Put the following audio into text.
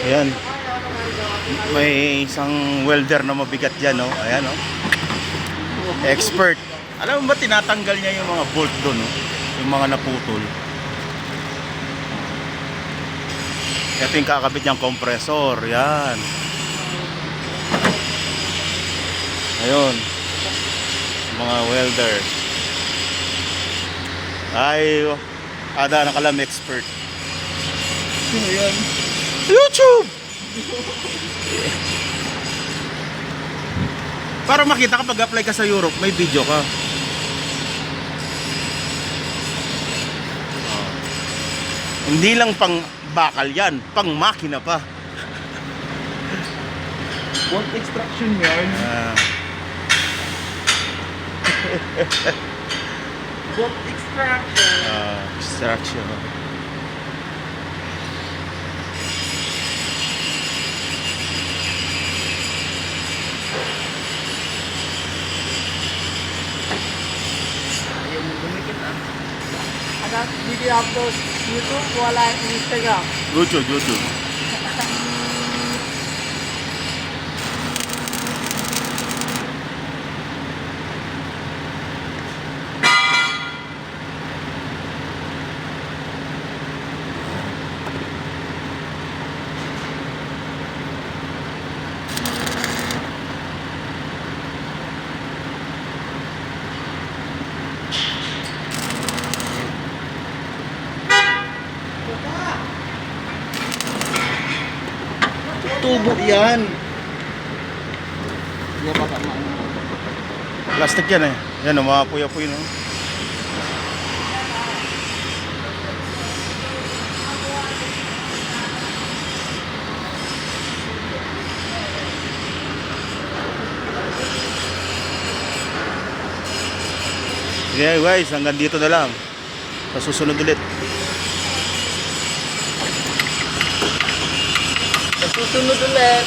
Ayan. May isang welder na mabigat dyan, no? Ayan, no? Expert. Alam mo ba tinatanggal niya yung mga bolt doon, no? Yung mga naputol. Ito yung kakabit niyang compressor. Yan. Ayun. Mga welder. Ay, ada nakalam expert. Sino yan? YouTube! Para makita kapag apply ka sa Europe, may video ka. Hindi lang pang bakal yan, pang makina pa. What extraction yan? What extraction? Extraction. Ayaw mo dumikit ah. Ada video upload YouTube, wala Instagram. YouTube, YouTube. Tubo yan. Hindi ba tama? Plastic yan eh. Yan, umapoy-apoy, no? Okay guys, hanggang dito na lang. Sa susunod ulit. Sa susunod ulit.